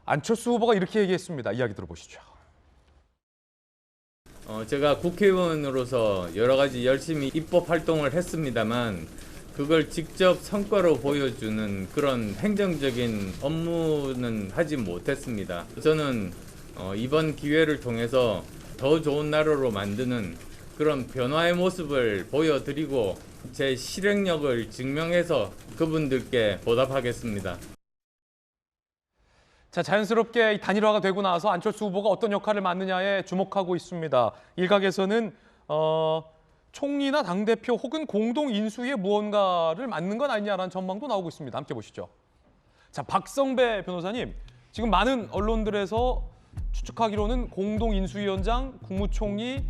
안철수 후보가 이렇게 얘기했습니다. 이야기 들어보시죠. 제가 국회의원으로서 여러 가지 열심히 입법 활동을 했습니다만 그걸 직접 성과로 보여주는 그런 행정적인 업무는 하지 못했습니다. 저는 이번 기회를 통해서 더 좋은 나라로 만드는 그런 변화의 모습을 보여드리고 제 실행력을 증명해서 그분들께 보답하겠습니다. 자, 자연스럽게 단일화가 되고 나서 안철수 후보가 어떤 역할을 맡느냐에 주목하고 있습니다. 일각에서는 총리나 당대표 혹은 공동 인수위에 무언가를 맡는 건 아니냐라는 전망도 나오고 있습니다. 함께 보시죠. 자, 박성배 변호사님, 지금 많은 언론들에서 추측하기로는 공동 인수위원장, 국무총리,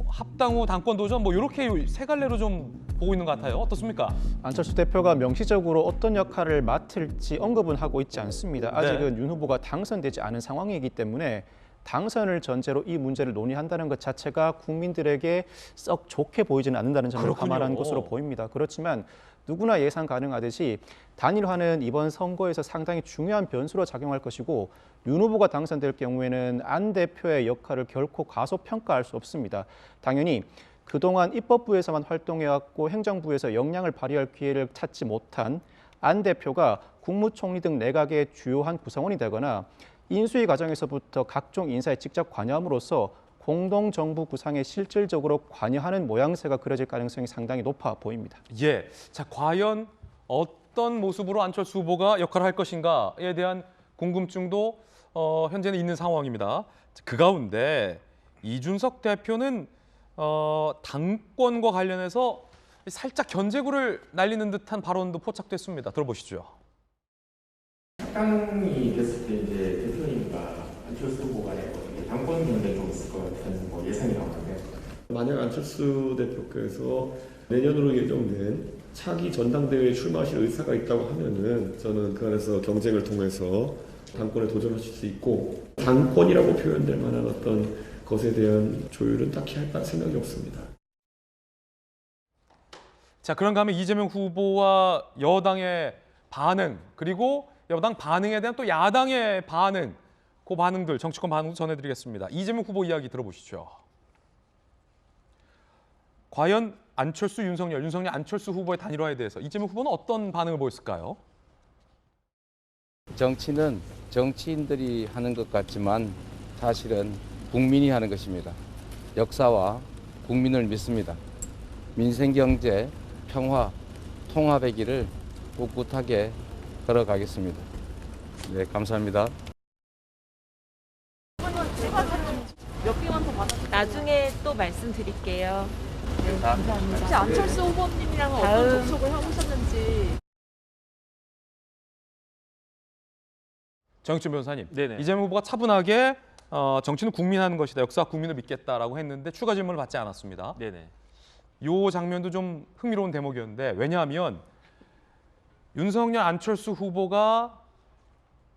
합당 후 당권 도전 이렇게 세 갈래로 좀 보고 있는 것 같아요. 어떻습니까? 안철수 대표가 명시적으로 어떤 역할을 맡을지 언급은 하고 있지 않습니다. 아직은 윤 후보가 당선되지 않은 상황이기 때문에 당선을 전제로 이 문제를 논의한다는 것 자체가 국민들에게 썩 좋게 보이지는 않는다는 점을 감안한 것으로 보입니다. 그렇지만 누구나 예상 가능하듯이 단일화는 이번 선거에서 상당히 중요한 변수로 작용할 것이고 윤 후보가 당선될 경우에는 안 대표의 역할을 결코 과소평가할 수 없습니다. 당연히 그동안 입법부에서만 활동해왔고 행정부에서 역량을 발휘할 기회를 찾지 못한 안 대표가 국무총리 등 내각의 주요한 구성원이 되거나 인수위 과정에서부터 각종 인사에 직접 관여함으로써 공동정부 구상에 실질적으로 관여하는 모양새가 그려질 가능성이 상당히 높아 보입니다. 예, 자, 과연 어떤 모습으로 안철수 후보가 역할을 할 것인가에 대한 궁금증도 현재는 있는 상황입니다. 그 가운데 이준석 대표는 당권과 관련해서 살짝 견제구를 날리는 듯한 발언도 포착됐습니다. 들어보시죠. 합당이 됐을 때 이제 대표님과 안철수 후보 간에 당권 경쟁이 좀 있을 것 같은 예상이 나오는데, 만약 안철수 대표께서 내년으로 예정된 차기 전당대회에 출마하실 의사가 있다고 하면은 저는 그 안에서 경쟁을 통해서 당권에 도전하실 수 있고, 당권이라고 표현될 만한 어떤 것에 대한 조율은 딱히 할 생각이 없습니다. 자, 그런가 하면 이재명 후보와 여당의 반응, 그리고 여당 반응에 대한 또 야당의 반응, 그 반응들, 정치권 반응도 전해드리겠습니다. 이재명 후보 이야기 들어보시죠. 과연 안철수, 윤석열, 안철수 후보의 단일화에 대해서 이재명 후보는 어떤 반응을 보였을까요? 정치는 정치인들이 하는 것 같지만 사실은 국민이 하는 것입니다. 역사와 국민을 믿습니다. 민생, 경제, 평화, 통합의 길을 꿋꿋하게 걸어가겠습니다. 네, 감사합니다. 나중에 또 말씀드릴게요. 네, 감사합니다. 혹시 안철수 후보님이랑은 어떤 접촉을 해보셨는지. 정익준 변호사님, 네네. 이재명 후보가 차분하게 정치는 국민 하는 것이다, 역사와 국민을 믿겠다라고 했는데 추가 질문을 받지 않았습니다. 네네. 이 장면도 좀 흥미로운 대목이었는데, 왜냐하면 윤석열, 안철수 후보가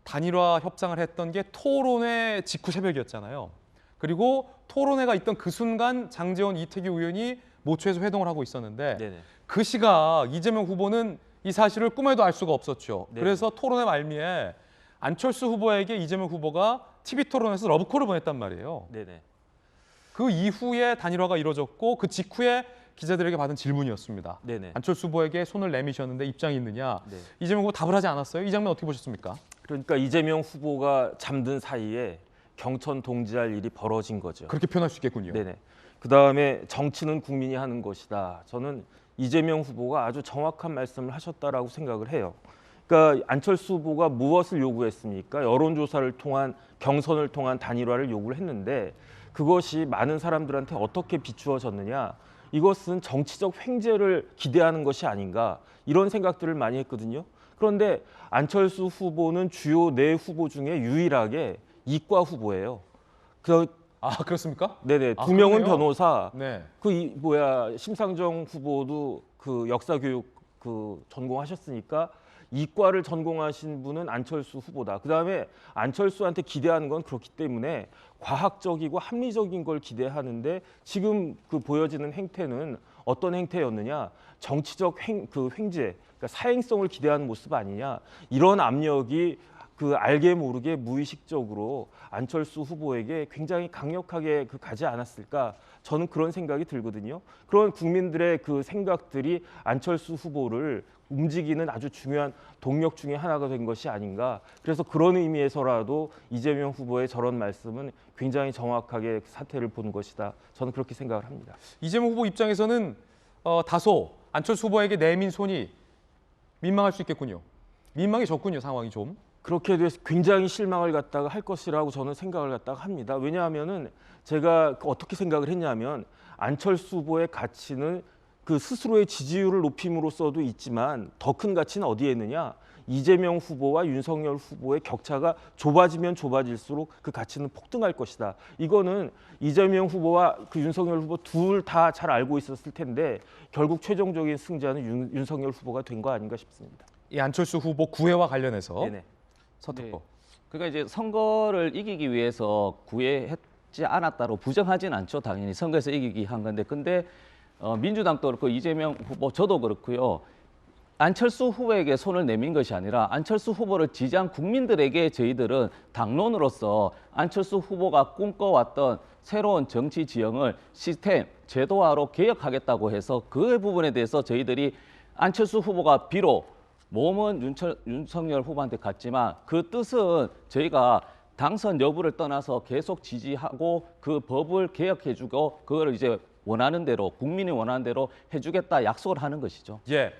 단일화 협상을 했던 게 토론회 직후 새벽이었잖아요. 그리고 토론회가 있던 그 순간 장제원, 이태규 의원이 모처에서 회동을 하고 있었는데 네네. 그 시각 이재명 후보는 이 사실을 꿈에도 알 수가 없었죠. 네네. 그래서 토론회 말미에 안철수 후보에게 이재명 후보가 TV 토론에서 러브콜을 보냈단 말이에요. 네네. 그 이후에 단일화가 이루어졌고 그 직후에 기자들에게 받은 질문이었습니다. 네네. 안철수 후보에게 손을 내미셨는데 입장이 있느냐. 네. 이재명 후보 답을 하지 않았어요. 이 장면 어떻게 보셨습니까? 그러니까 이재명 후보가 잠든 사이에 경천 동지할 일이 벌어진 거죠. 그렇게 표현할 수 있겠군요. 네네. 그다음에 정치는 국민이 하는 것이다. 저는 이재명 후보가 아주 정확한 말씀을 하셨다라고 생각을 해요. 그러니까 안철수 후보가 무엇을 요구했습니까? 여론조사를 통한 경선을 통한 단일화를 요구를 했는데 그것이 많은 사람들한테 어떻게 비추어졌느냐? 이것은 정치적 횡재를 기대하는 것이 아닌가 이런 생각들을 많이 했거든요. 그런데 안철수 후보는 주요 네 후보 중에 유일하게 이과 후보예요. 그렇습니까? 네네. 아, 두 명은 그러네요. 변호사. 네. 심상정 후보도 그 역사교육 전공하셨으니까 이과를 전공하신 분은 안철수 후보다. 그다음에 안철수한테 기대하는 건 그렇기 때문에 과학적이고 합리적인 걸 기대하는데 지금 보여지는 행태는 어떤 행태였느냐? 정치적 횡재, 그러니까 사행성을 기대하는 모습 아니냐? 이런 압력이 그 알게 모르게 무의식적으로 안철수 후보에게 굉장히 강력하게 가지 않았을까 저는 그런 생각이 들거든요. 그런 국민들의 그 생각들이 안철수 후보를 움직이는 아주 중요한 동력 중에 하나가 된 것이 아닌가. 그래서 그런 의미에서라도 이재명 후보의 저런 말씀은 굉장히 정확하게 사태를 본 것이다. 저는 그렇게 생각을 합니다. 이재명 후보 입장에서는 다소 안철수 후보에게 내민 손이 민망할 수 있겠군요. 민망해졌군요, 상황이 좀. 그렇게 돼서 굉장히 실망을 갖다가 할 것이라고 저는 생각을 갖다가 합니다. 왜냐하면은 제가 어떻게 생각을 했냐면 안철수 후보의 가치는 그 스스로의 지지율을 높임으로써도 있지만 더 큰 가치는 어디에 있느냐? 이재명 후보와 윤석열 후보의 격차가 좁아지면 좁아질수록 그 가치는 폭등할 것이다. 이거는 이재명 후보와 그 윤석열 후보 둘 다 잘 알고 있었을 텐데 결국 최종적인 승자는 윤석열 후보가 된 거 아닌가 싶습니다. 이 안철수 후보 구애와 관련해서 네네. 서특보. 그러니까 이제 선거를 이기기 위해서 구애했지 않았다로 부정하진 않죠. 당연히 선거에서 이기기 한 건데, 근데 민주당도 그렇고 이재명 후보 저도 그렇고요. 안철수 후보에게 손을 내민 것이 아니라 안철수 후보를 지지한 국민들에게 저희들은 당론으로서 안철수 후보가 꿈꿔왔던 새로운 정치 지형을 시스템, 제도화로 개혁하겠다고 해서 그 부분에 대해서 저희들이 안철수 후보가 비록 몸은 윤석열 후보한테 갔지만 그 뜻은 저희가 당선 여부를 떠나서 계속 지지하고 그 법을 개혁해주고 그거를 이제 원하는 대로 국민이 원하는 대로 해주겠다 약속을 하는 것이죠. 예.